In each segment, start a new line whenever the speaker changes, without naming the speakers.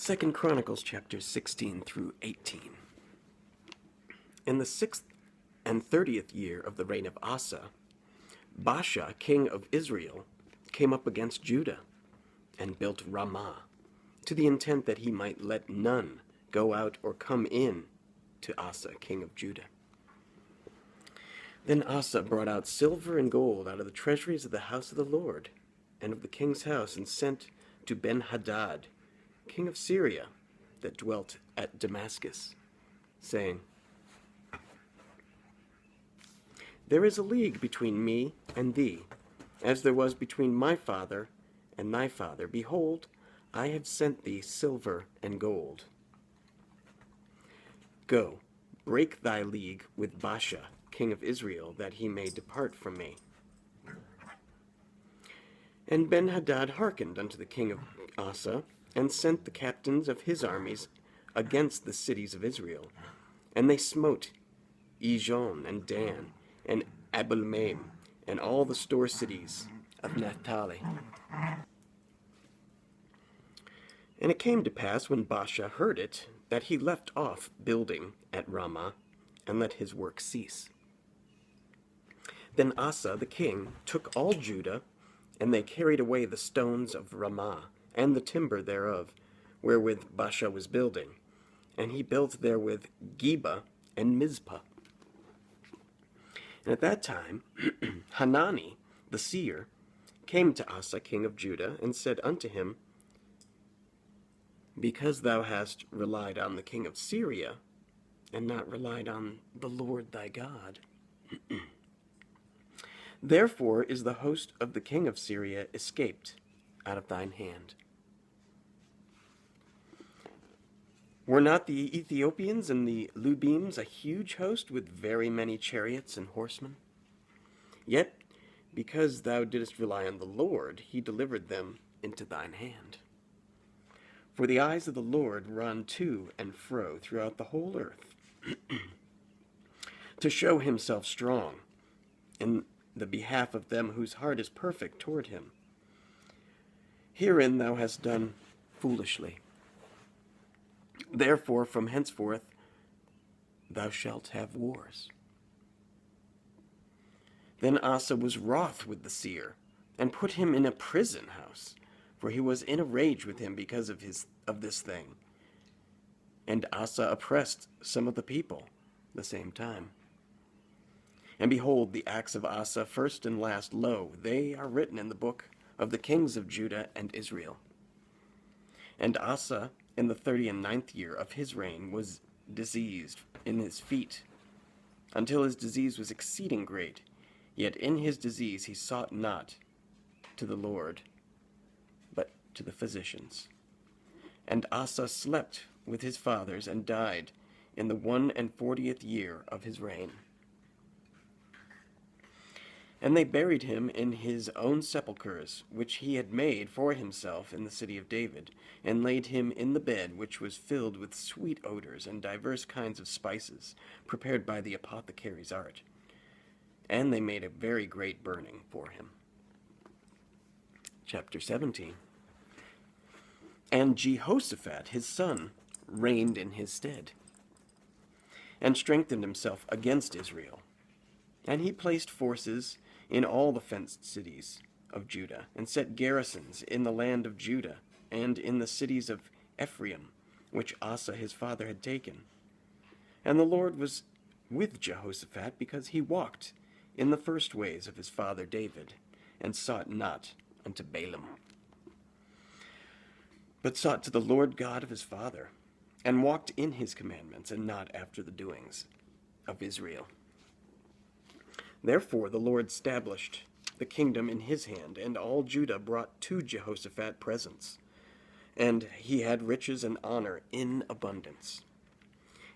2 Chronicles chapters 16 through 18. In the 6th and 30th year of the reign of Asa, Baasha, king of Israel, came up against Judah and built Ramah, to the intent that he might let none go out or come in to Asa, king of Judah. Then Asa brought out silver and gold out of the treasuries of the house of the Lord and of the king's house, and sent to Ben-Hadad, king of Syria, that dwelt at Damascus, saying, There is a league between me and thee, as there was between my father and thy father. Behold, I have sent thee silver and gold. Go, break thy league with Baasha, king of Israel, that he may depart from me. And Ben-Hadad hearkened unto the king of Asa, and sent the captains of his armies against the cities of Israel. And they smote Ijon and Dan, and Abel-maim, and all the store cities of Naphtali. And it came to pass, when Baasha heard it, that he left off building at Ramah, and let his work cease. Then Asa the king took all Judah, and they carried away the stones of Ramah, and the timber thereof, wherewith Baasha was building. And he built therewith Geba and Mizpah. And at that time Hanani the seer came to Asa king of Judah, and said unto him, Because thou hast relied on the king of Syria, and not relied on the Lord thy God, therefore is the host of the king of Syria escaped out of thine hand. Were not the Ethiopians and the Lubims a huge host, with very many chariots and horsemen? Yet, because thou didst rely on the Lord, he delivered them into thine hand. For the eyes of the Lord run to and fro throughout the whole earth, to show himself strong in the behalf of them whose heart is perfect toward him. Herein thou hast done foolishly. Therefore from henceforth thou shalt have wars. Then Asa was wroth with the seer, and put him in a prison house, for he was in a rage with him because of this thing. And Asa oppressed some of the people the same time. And behold, the acts of Asa, first and last, lo, they are written in the book of the kings of Judah and Israel. And Asa, in the 39th year of his reign, was diseased in his feet, until his disease was exceeding great. Yet in his disease he sought not to the Lord, but to the physicians. And Asa slept with his fathers, and died in the 41st year of his reign. And they buried him in his own sepulchres, which he had made for himself in the city of David, and laid him in the bed which was filled with sweet odors and divers kinds of spices, prepared by the apothecary's art. And they made a very great burning for him. Chapter 17. And Jehoshaphat his son reigned in his stead, and strengthened himself against Israel. And he placed forces in all the fenced cities of Judah, and set garrisons in the land of Judah, and in the cities of Ephraim, which Asa his father had taken. And the Lord was with Jehoshaphat, because he walked in the first ways of his father David, and sought not unto Baalim, but sought to the Lord God of his father, and walked in his commandments, and not after the doings of Israel. Therefore the Lord established the kingdom in his hand, and all Judah brought to Jehoshaphat presents. And he had riches and honor in abundance.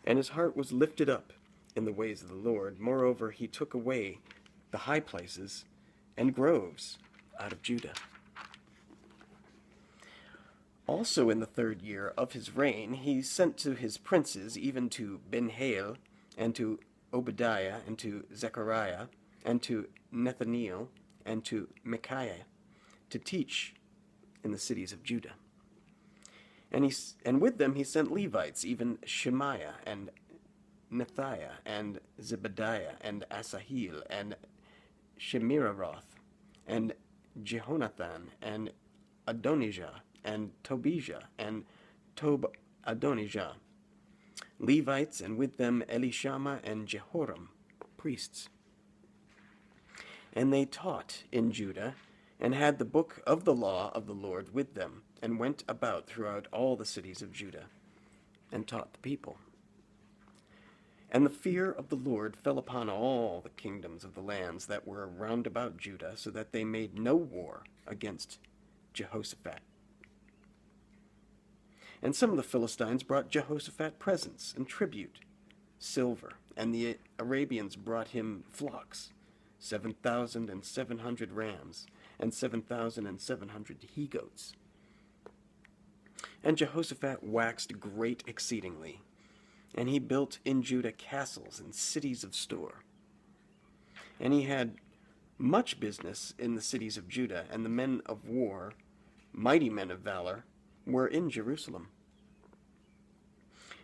And his heart was lifted up in the ways of the Lord. Moreover, he took away the high places and groves out of Judah. Also in the 3rd year of his reign, he sent to his princes, even to Ben-Hail, and to Obadiah, and to Zechariah, and to Nethaniel, and to Micaiah, to teach in the cities of Judah. And with them he sent Levites, even Shemaiah and Nethiah and Zebediah and Asahel and Shemiraroth and Jehonathan and Adonijah and Tobijah and Tob-Adonijah, Levites, and with them Elishama and Jehoram, priests. And they taught in Judah, and had the book of the law of the Lord with them, and went about throughout all the cities of Judah, and taught the people. And the fear of the Lord fell upon all the kingdoms of the lands that were round about Judah, so that they made no war against Jehoshaphat. And some of the Philistines brought Jehoshaphat presents and tribute, silver, and the Arabians brought him flocks, 7,700 rams, and 7,700 he-goats. And Jehoshaphat waxed great exceedingly, and he built in Judah castles and cities of store. And he had much business in the cities of Judah, and the men of war, mighty men of valor, were in Jerusalem.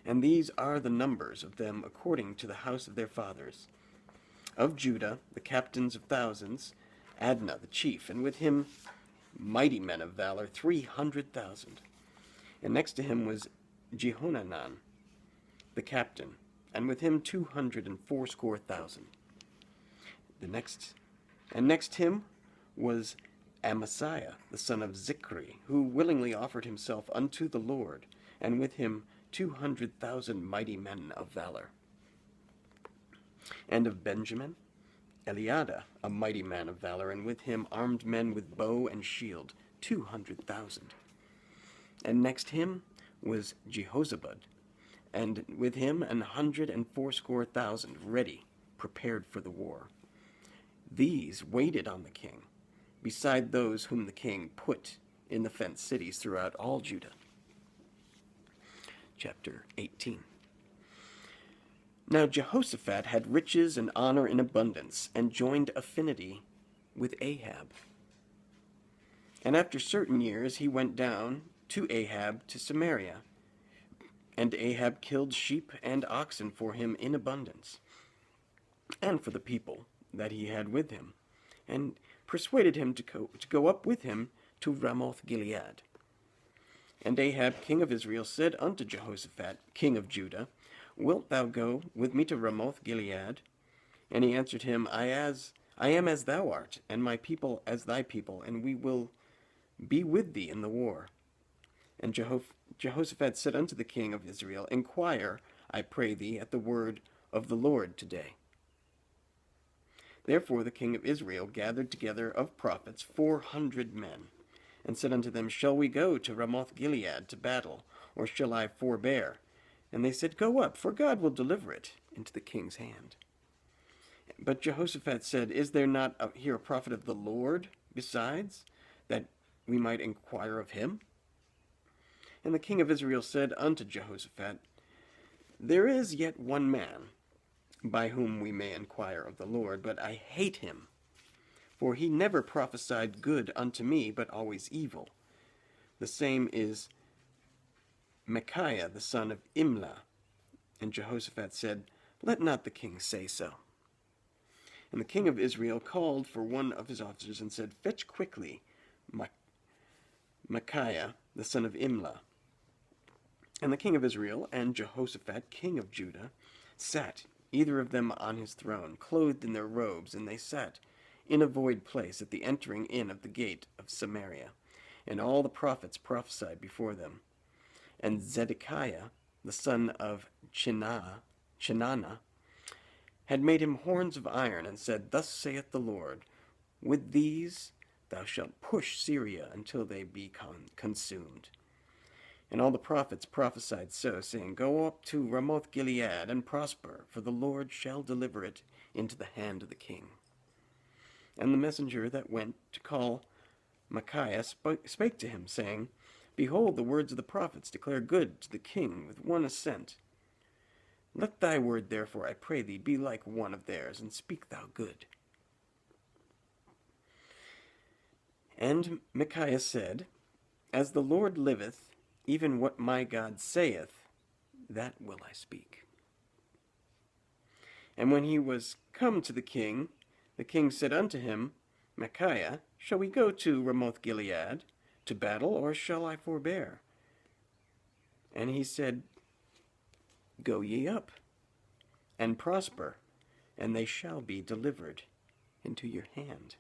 And these are the numbers of them according to the house of their fathers. Of Judah, the captains of thousands, Adnah the chief, and with him mighty men of valor, 300,000. And next to him was Jehohanan the captain, and with him 280,000. Next him was Amasiah the son of Zichri, who willingly offered himself unto the Lord, and with him 200,000 mighty men of valor. And of Benjamin, Eliada, a mighty man of valor, and with him armed men with bow and shield, 200,000. And next him was Jehozabad, and with him 180,000 ready, prepared for the war. These waited on the king, beside those whom the king put in the fenced cities throughout all Judah. Chapter 18. Now Jehoshaphat had riches and honor in abundance, and joined affinity with Ahab. And after certain years he went down to Ahab to Samaria, and Ahab killed sheep and oxen for him in abundance, and for the people that he had with him, and persuaded him to go up with him to Ramoth Gilead. And Ahab king of Israel said unto Jehoshaphat king of Judah, Wilt thou go with me to Ramoth Gilead? And he answered him, I am as thou art, and my people as thy people, and we will be with thee in the war. And Jehoshaphat said unto the king of Israel, Inquire, I pray thee, at the word of the Lord today. Therefore the king of Israel gathered together of prophets 400 men, and said unto them, Shall we go to Ramoth Gilead to battle, or shall I forbear? And they said, Go up, for God will deliver it into the king's hand. But Jehoshaphat said, Is there not here a prophet of the Lord besides, that we might inquire of him? And the king of Israel said unto Jehoshaphat, There is yet one man by whom we may inquire of the Lord, but I hate him. For he never prophesied good unto me, but always evil. The same is Micaiah the son of Imlah. And Jehoshaphat said, Let not the king say so. And the king of Israel called for one of his officers, and said, Fetch quickly Micaiah the son of Imlah. And the king of Israel and Jehoshaphat king of Judah sat, either of them on his throne, clothed in their robes, and they sat in a void place at the entering in of the gate of Samaria. And all the prophets prophesied before them. And Zedekiah, the son of Chenanah, had made him horns of iron, and said, Thus saith the Lord, With these thou shalt push Syria until they be consumed. And all the prophets prophesied so, saying, Go up to Ramoth Gilead, and prosper, for the Lord shall deliver it into the hand of the king. And the messenger that went to call Micaiah spake to him, saying, Behold, the words of the prophets declare good to the king with one assent. Let thy word, therefore, I pray thee, be like one of theirs, and speak thou good. And Micaiah said, As the Lord liveth, even what my God saith, that will I speak. And when he was come to the king said unto him, Micaiah, shall we go to Ramoth-Gilead to battle, or shall I forbear? And he said, Go ye up, and prosper, and they shall be delivered into your hand.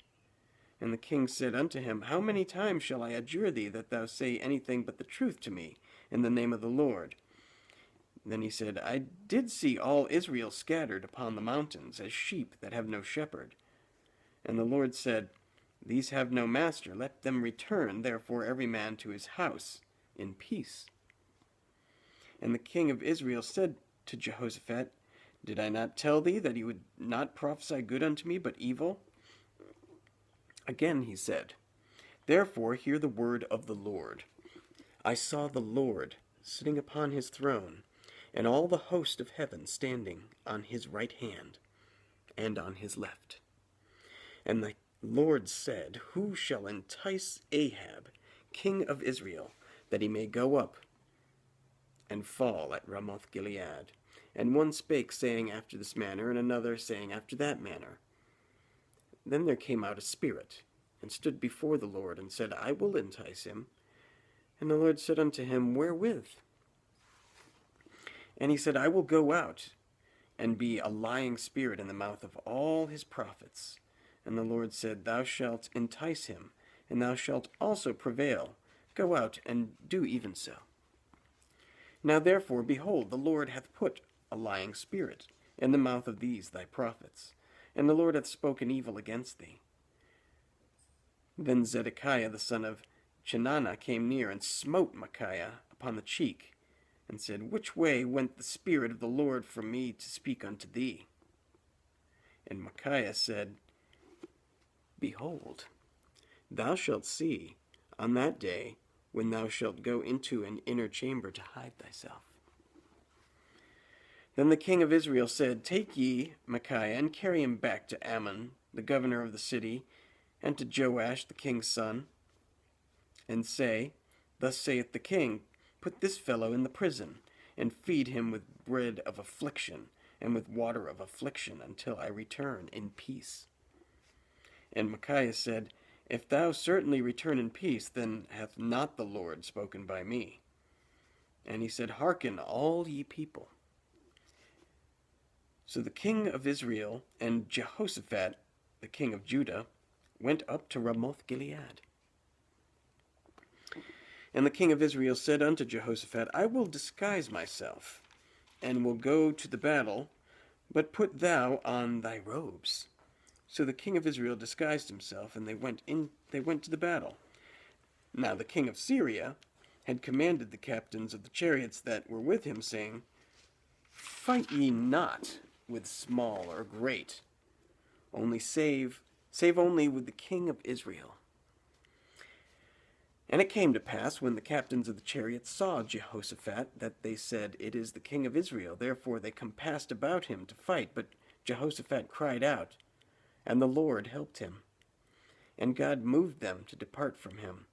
And the king said unto him, How many times shall I adjure thee that thou say anything but the truth to me in the name of the Lord? Then he said, I did see all Israel scattered upon the mountains, as sheep that have no shepherd. And the Lord said, These have no master, let them return, therefore every man to his house, in peace. And the king of Israel said to Jehoshaphat, Did I not tell thee that he would not prophesy good unto me, but evil? Again he said, Therefore hear the word of the Lord. I saw the Lord sitting upon his throne, and all the host of heaven standing on his right hand and on his left. And the Lord said, Who shall entice Ahab, king of Israel, that he may go up and fall at Ramoth-Gilead? And one spake, saying after this manner, and another saying after that manner. Then there came out a spirit, and stood before the Lord, and said, I will entice him. And the Lord said unto him, Wherewith? And he said, I will go out, and be a lying spirit in the mouth of all his prophets. And the Lord said, Thou shalt entice him, and thou shalt also prevail. Go out, and do even so. Now therefore, behold, the Lord hath put a lying spirit in the mouth of these thy prophets, and the Lord hath spoken evil against thee. Then Zedekiah the son of Chenaanah came near, and smote Micaiah upon the cheek, and said, Which way went the Spirit of the Lord from me to speak unto thee? And Micaiah said, Behold, thou shalt see on that day when thou shalt go into an inner chamber to hide thyself. Then the king of Israel said, Take ye Micaiah, and carry him back to Ammon, the governor of the city, and to Joash the king's son, and say, Thus saith the king, Put this fellow in the prison, and feed him with bread of affliction, and with water of affliction, until I return in peace. And Micaiah said, If thou certainly return in peace, then hath not the Lord spoken by me. And he said, Hearken, all ye people. So the king of Israel and Jehoshaphat, the king of Judah, went up to Ramoth-Gilead. And the king of Israel said unto Jehoshaphat, I will disguise myself, and will go to the battle, but put thou on thy robes. So the king of Israel disguised himself, and they went to the battle. Now the king of Syria had commanded the captains of the chariots that were with him, saying, Fight ye not with small or great, only save only with the king of Israel. And it came to pass, when the captains of the chariots saw Jehoshaphat, that they said, It is the king of Israel. Therefore they compassed about him to fight. But Jehoshaphat cried out, and the Lord helped him. And God moved them to depart from him.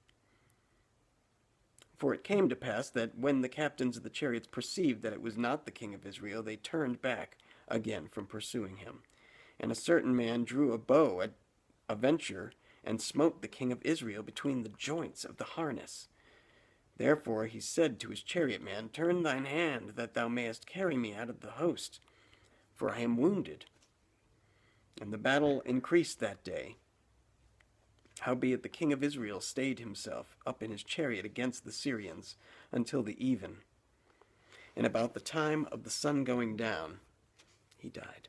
For it came to pass that when the captains of the chariots perceived that it was not the king of Israel, they turned back again from pursuing him. And a certain man drew a bow at a venture, and smote the king of Israel between the joints of the harness. Therefore he said to his chariot man, Turn thine hand, that thou mayest carry me out of the host, for I am wounded. And the battle increased that day. Howbeit the king of Israel stayed himself up in his chariot against the Syrians until the even. And about the time of the sun going down, he died.